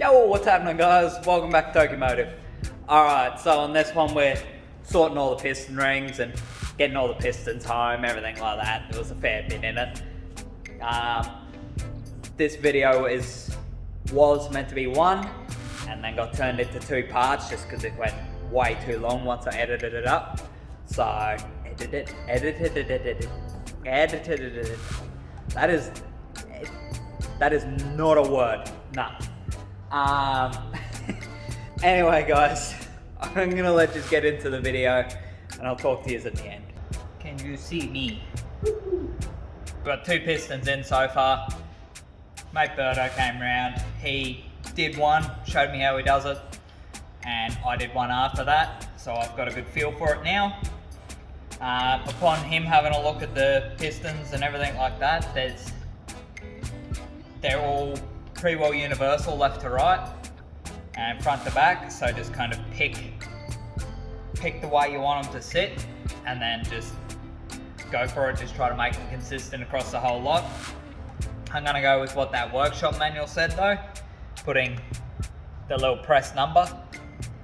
Yo, what's happening guys? Welcome back to Tokimotive. Alright, so on this one we're sorting all the piston rings and getting all the pistons home, everything like that. There was a fair bit in it. This video was meant to be one and then got turned into two parts just because it went way too long once I edited it up. So, edited it. That is not a word, nah. Anyway guys, I'm gonna let you get into the video and I'll talk to you at the end. Can you see me? We've got two pistons in so far. Mate Birdo came round, he did one, showed me how he does it, and I did one after that, so I've got a good feel for it now. Upon him having a look at the pistons and everything like that, they're all pretty well universal left to right and front to back, so just kind of pick the way you want them to sit and then just go for it. Just try to make it consistent across the whole lot. I'm going to go with what that workshop manual said though, putting the little press number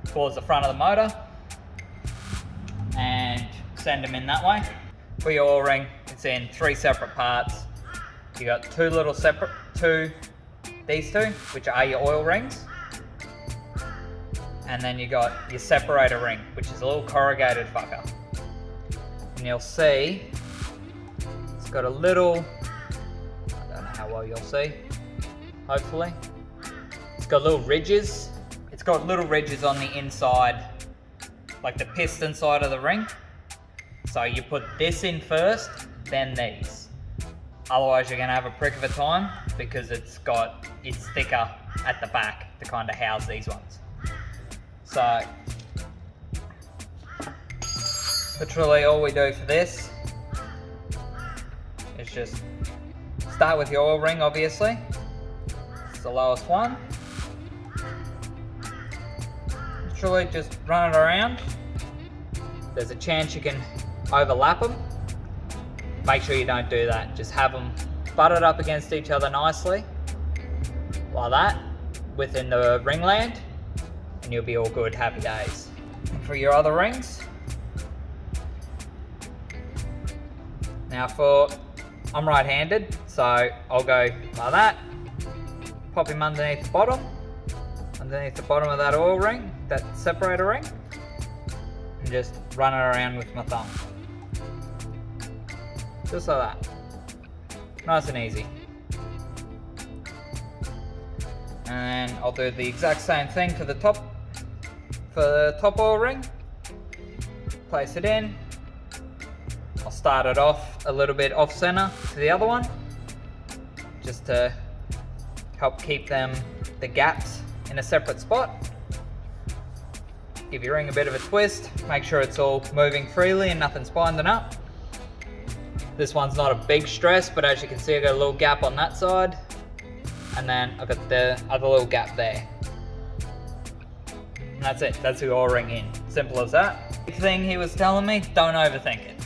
towards the front of the motor and send them in that way. For your oil ring, it's in three separate parts. You got these two, which are your oil rings, and then you got your separator ring, which is a little corrugated fucker. And you'll see it's got a little, I don't know how well you'll see, hopefully. It's got little ridges. It's got little ridges on the inside, like the piston side of the ring. So you put this in first, then these. Otherwise you're gonna have a prick of a time because it's thicker at the back to kind of house these ones. So, literally all we do for this is just start with your oil ring, obviously. It's the lowest one. Literally just run it around. There's a chance you can overlap them. Make sure you don't do that. Just have them butted up against each other nicely, like that, within the ringland, and you'll be all good, happy days. And for your other rings, now I'm right-handed, so I'll go like that, pop him underneath the bottom of that oil ring, that separator ring, and just run it around with my thumb. Just like that. Nice and easy. And I'll do the exact same thing for the top oil ring. Place it in. I'll start it off a little bit off center to the other one, just to help keep the gaps in a separate spot. Give your ring a bit of a twist. Make sure it's all moving freely and nothing's binding up. This one's not a big stress, but as you can see, I got a little gap on that side, and then I've got the other little gap there. And that's it, that's your oil ring in. Simple as that. Big thing he was telling me, don't overthink it.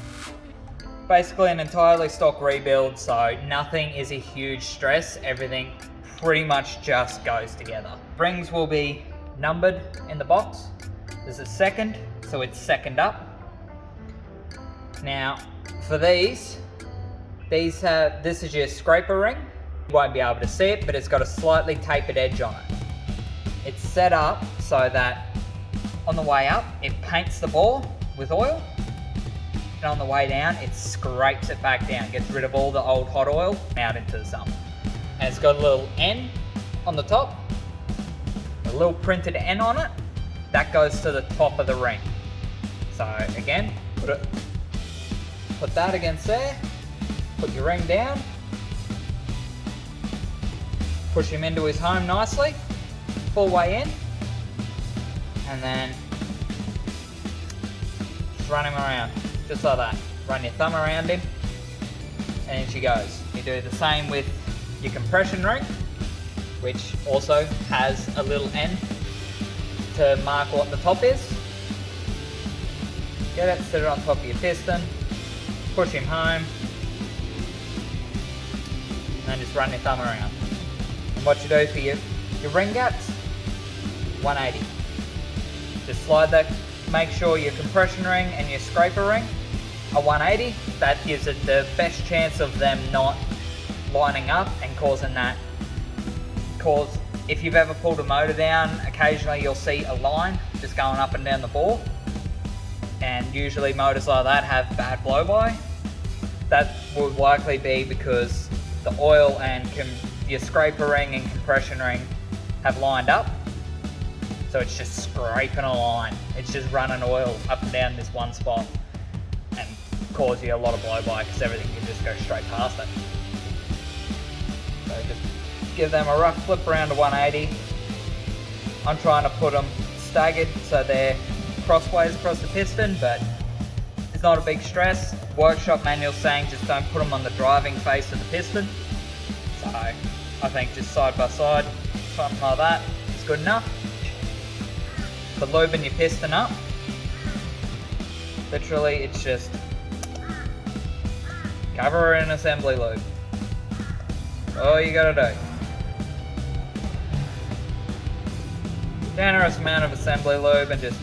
Basically an entirely stock rebuild, so nothing is a huge stress. Everything pretty much just goes together. Rings will be numbered in the box. This is second, so it's second up. Now, for this is your scraper ring. You won't be able to see it, but it's got a slightly tapered edge on it. It's set up so that on the way up, it paints the bore with oil, and on the way down, it scrapes it back down, gets rid of all the old hot oil out into the sun. And it's got a little N on the top, a little printed N on it, that goes to the top of the ring. So again, put that against there, put your ring down, push him into his home nicely, full way in, and then just run him around, just like that. Run your thumb around him, and in she goes. You do the same with your compression ring, which also has a little N to mark what the top is. Get it, set it on top of your piston, push him home, and then just run your thumb around. And what you do for your ring gaps, 180. Just slide that, make sure your compression ring and your scraper ring are 180. That gives it the best chance of them not lining up and causing that. Cause if you've ever pulled a motor down, occasionally you'll see a line just going up and down the bore. And usually motors like that have bad blow-by. That would likely be because the oil and your scraper ring and compression ring have lined up. So it's just scraping a line. It's just running oil up and down this one spot and cause you a lot of blow-by because everything can just go straight past it. So just give them a rough flip around to 180. I'm trying to put them staggered so they're crossways across the piston, but it's not a big stress. Workshop manual saying just don't put them on the driving face of the piston. So I think just side by side, something like that is good enough. For lubing your piston up, literally it's just cover her in assembly lube. All you gotta do. Generous amount of assembly lube and just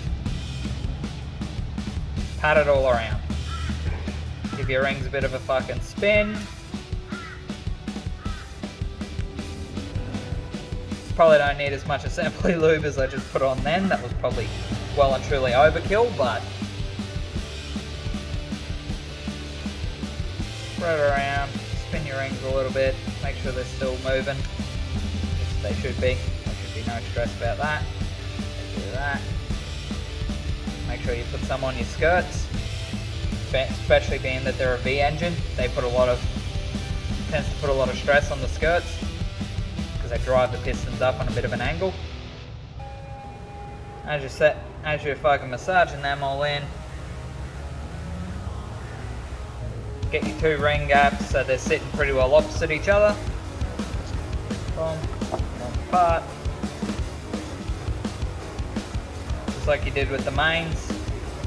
pat it all around. Give your rings a bit of a fucking spin. Probably don't need as much assembly lube as I just put on then. That was probably well and truly overkill, but spread it around, spin your rings a little bit, make sure they're still moving. They should be. There should be no stress about that. Do that. Make sure you put some on your skirts, especially being that they're a V engine. They tends to put a lot of stress on the skirts because they drive the pistons up on a bit of an angle. As you're fucking massaging them all in, get your two ring gaps so they're sitting pretty well opposite each other. Boom, one apart. Just like you did with the mains.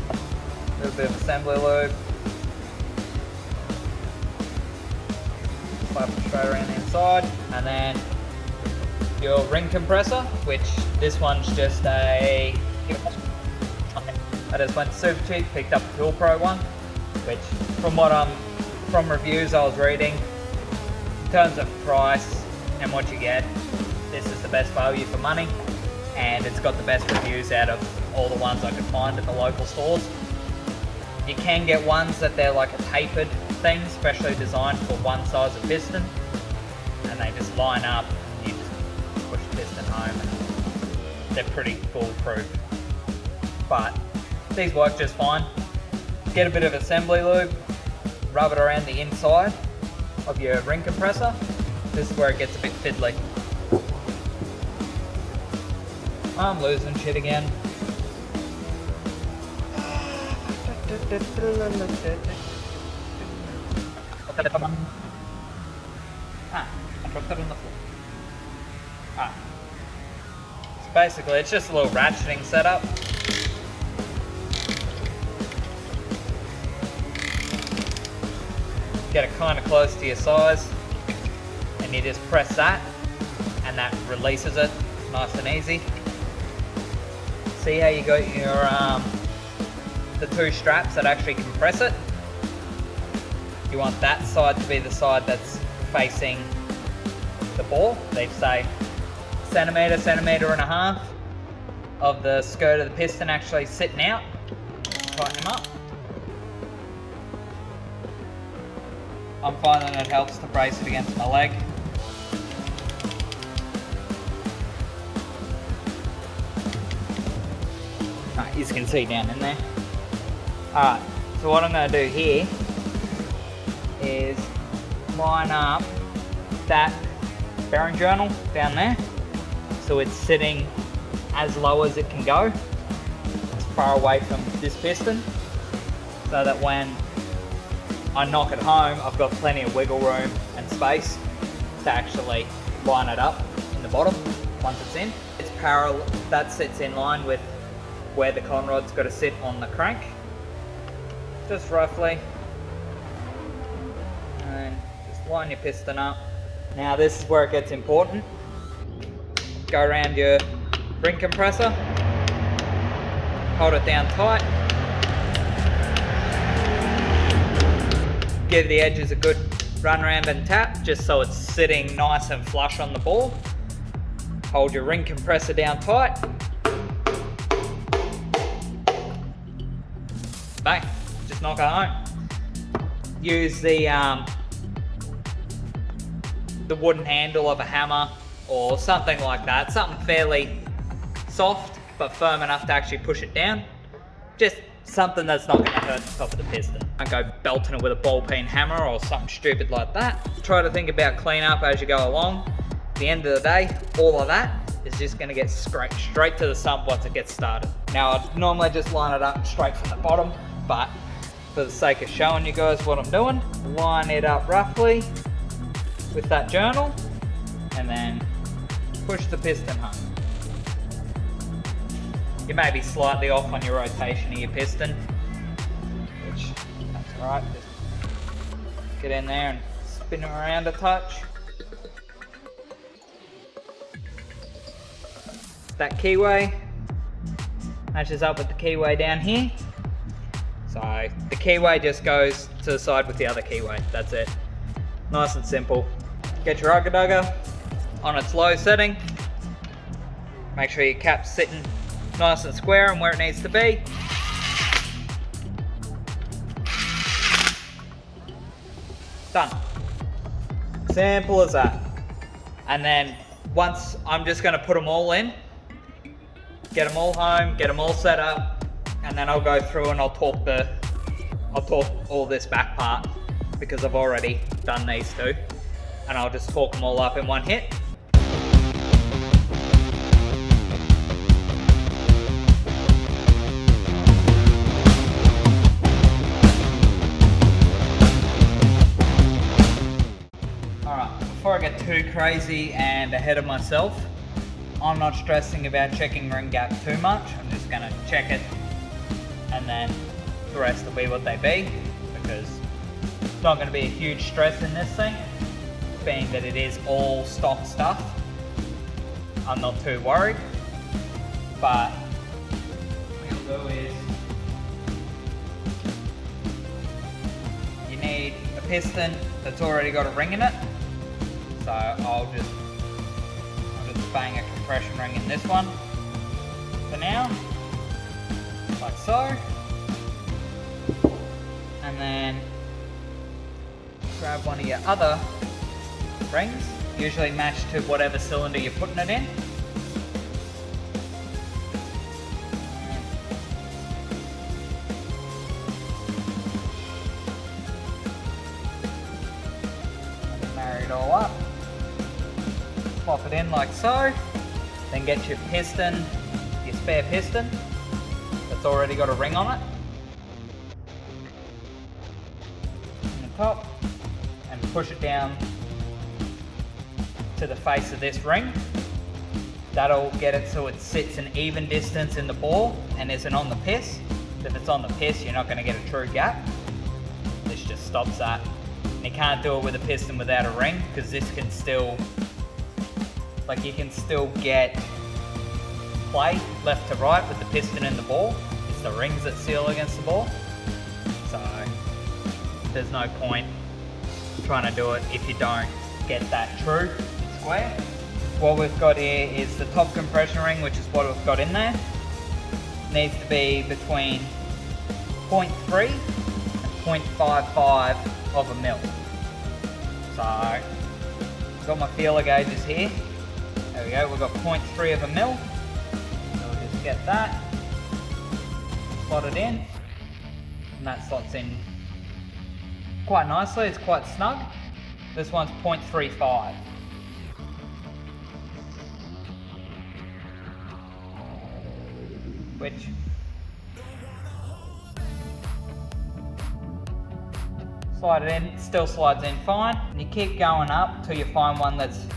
A little bit of assembly lube. Slap it straight around the inside. And then your ring compressor, which this one's just I just went super cheap, picked up the Tool Pro one, which from reviews I was reading, in terms of price and what you get, this is the best value for money, and it's got the best reviews out of all the ones I could find at the local stores. You can get ones that they're like a tapered thing, specially designed for one size of piston, and they just line up and you just push the piston home, and they're pretty foolproof. But these work just fine. Get a bit of assembly lube, rub it around the inside of your ring compressor. This is where it gets a bit fiddly. I'm losing shit again. I dropped that on the floor. So basically it's just a little ratcheting setup. Get it kind of close to your size, and you just press that, and that releases it nice and easy. See how you got your the two straps that actually compress it? You want that side to be the side that's facing the bore. They say centimetre and a half of the skirt of the piston actually sitting out. Tighten them up. I'm finding it helps to brace it against my leg. Alright, you can see down in there. Alright, so what I'm going to do here is line up that bearing journal down there so it's sitting as low as it can go, as far away from this piston, so that when I knock it home, I've got plenty of wiggle room and space to actually line it up in the bottom once it's in. It's parallel, that sits in line with where the con rod's got to sit on the crank, just roughly. And just line your piston up. Now this is where it gets important. Go around your ring compressor, hold it down tight, give the edges a good run around and tap, just so it's sitting nice and flush on the ball. Hold your ring compressor down tight. Bang, just knock it home. Use the wooden handle of a hammer or something like that, something fairly soft but firm enough to actually push it down. Just something that's not going to hurt the top of the piston. Don't go belting it with a ball peen hammer or something stupid like that. Try to think about cleanup as you go along. At the end of the day, all of that is just going to get scraped straight to the sump once it gets started. Now, I'd normally just line it up straight from the bottom, but for the sake of showing you guys what I'm doing, line it up roughly with that journal and then push the piston home. You may be slightly off on your rotation of your piston, which that's alright. Just get in there and spin it around a touch. That keyway matches up with the keyway down here. So the keyway just goes to the side with the other keyway. That's it. Nice and simple. Get your auger dugger on its low setting. Make sure your cap's sitting nice and square and where it needs to be. Done. Simple as that. And then once I'm just going to put them all in, get them all home, get them all set up, and then I'll go through and I'll torque all this back part because I've already done these two, and I'll just torque them all up in one hit. Alright, before I get too crazy and ahead of myself, I'm not stressing about checking ring gap too much. I'm just going to check it and then the rest will be what they be, because it's not going to be a huge stress in this thing, being that it is all stock stuff. I'm not too worried, but what we'll do is you need a piston that's already got a ring in it, so I'll just bang a compression ring in this one for now, like so, and then grab one of your other rings, usually matched to whatever cylinder you're putting it in. Marry it all up. Pop it in like so, then get your piston, your spare piston that's already got a ring on it, on the top, and push it down to the face of this ring. That'll get it so it sits an even distance in the ball and isn't on the piss. If it's on the piss, you're not going to get a true gap. This just stops that. And you can't do it with a piston without a ring, because this can still, like, you can still get play left to right with the piston and the ball. It's the rings that seal against the ball. So there's no point trying to do it if you don't get that true square. What we've got here is the top compression ring, which is what we've got in there. Needs to be between 0.3 and 0.55 of a mil. So I've got my feeler gauges here. There we go, we've got 0.3 of a mil. So we'll just get that, slot it in, and that slots in quite nicely, it's quite snug. This one's 0.35. Which slide it in, still slides in fine. And you keep going up till you find one that's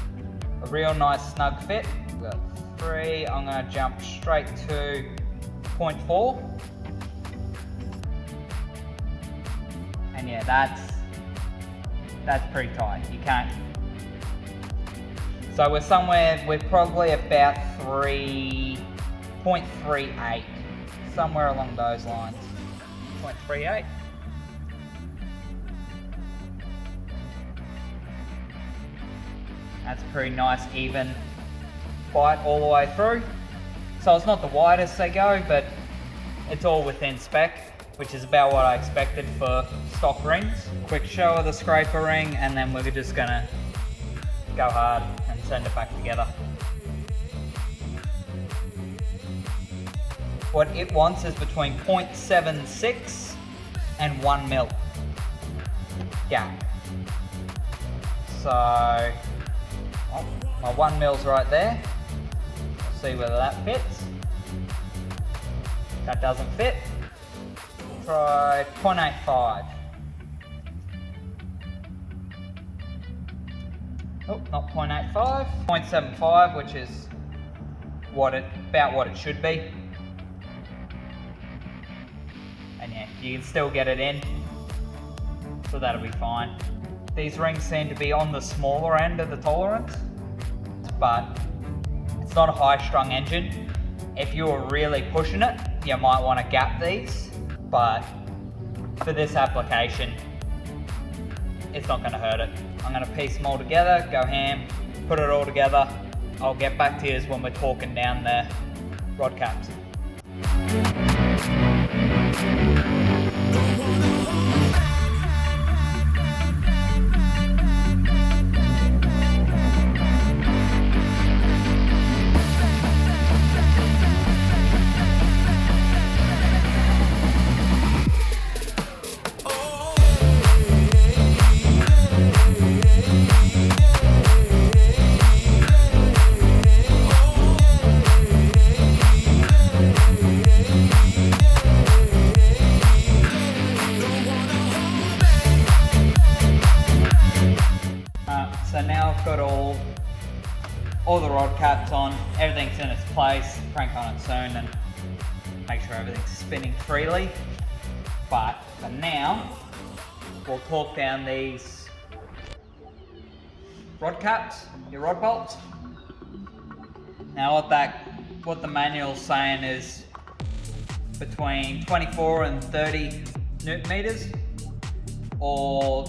a real nice snug fit. We've got 3, I'm going to jump straight to 0.4. And yeah, that's pretty tight. You can't. So we're probably about 3.38, somewhere along those lines. 0.38. That's pretty nice, even bite all the way through. So it's not the widest they go, but it's all within spec, which is about what I expected for stock rings. Quick show of the scraper ring, and then we're just gonna go hard and send it back together. What it wants is between 0.76 and 1 mil gap. So, oh, my 1 mil's right there. We'll see whether that fits. That doesn't fit. Try 0.85. Oh, not 0.85. 0.75, which is about what it should be. And yeah, you can still get it in, so that'll be fine. These rings seem to be on the smaller end of the tolerance, but it's not a high-strung engine. If you were really pushing it, you might want to gap these, but for this application, it's not going to hurt it. I'm going to piece them all together, go ham, put it all together. I'll get back to you when we're talking down the rod caps. So now I've got all the rod caps on, everything's in its place, crank on it soon and make sure everything's spinning freely. But for now, we'll torque down these rod caps, your rod bolts. Now what the manual's saying is between 24 and 30 newton meters, or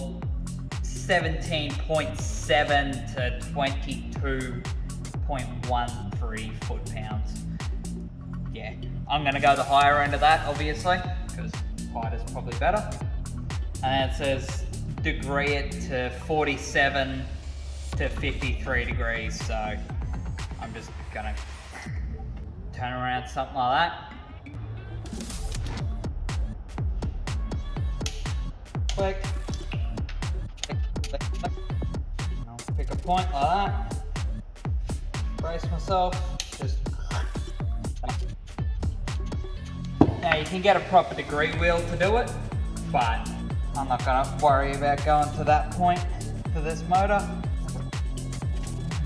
17.7 to 22.13 foot-pounds. Yeah, I'm gonna go the higher end of that, obviously, because height is probably better. And it says degree it to 47 to 53 degrees, so I'm just gonna turn around something like that. Click. I'll pick a point like that. Brace myself. Just. Now you can get a proper degree wheel to do it, but I'm not going to worry about going to that point for this motor.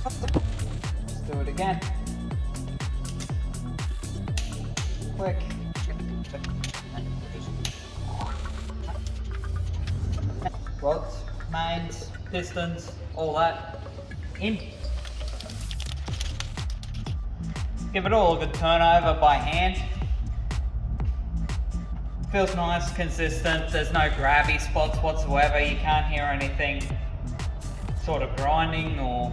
Let's do it again. Quick. Rods, mains, pistons, all that in. Give it all a good turnover by hand. Feels nice, consistent, there's no grabby spots whatsoever, you can't hear anything sort of grinding, or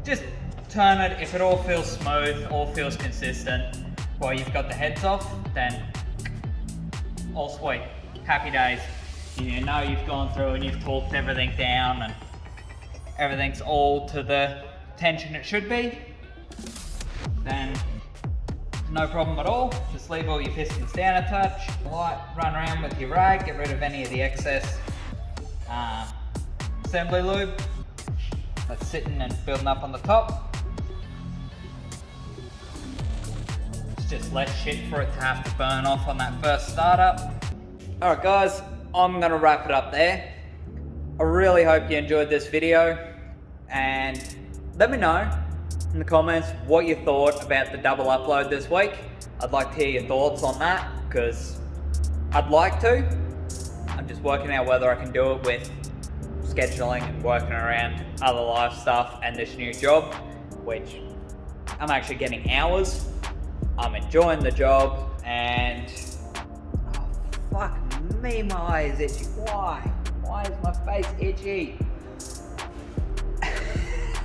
just turn it. If it all feels smooth, all feels consistent while you've got the heads off, then all sweet, happy days. You know you've gone through and you've torqued everything down and everything's all to the tension it should be, then no problem at all. Just leave all your pistons down a touch, light, run around with your rag, get rid of any of the excess assembly lube that's sitting and building up on the top. It's just less shit for it to have to burn off on that first startup. Alright guys, I'm gonna wrap it up there. I really hope you enjoyed this video, and let me know in the comments what you thought about the double upload this week. I'd like to hear your thoughts on that, because I'd like to. I'm just working out whether I can do it with scheduling and working around other life stuff and this new job, which I'm actually getting hours. I'm enjoying the job, and oh, fuck me, my eye is itchy. Why? Why is my face itchy?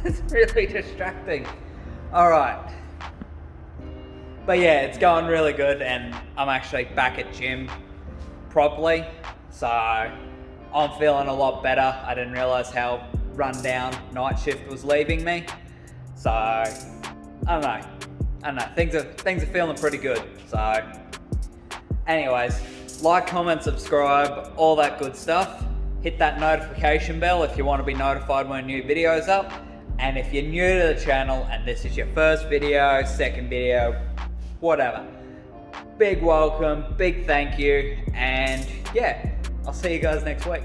It's really distracting. Alright. But yeah, it's going really good, and I'm actually back at gym properly, so I'm feeling a lot better. I didn't realise how run down night shift was leaving me, so I don't know. Things are feeling pretty good. So, anyways, like, comment, subscribe, all that good stuff. Hit that notification bell if you want to be notified when a new video's up. And if you're new to the channel and this is your first video, second video, whatever, big welcome, big thank you, and yeah, I'll see you guys next week.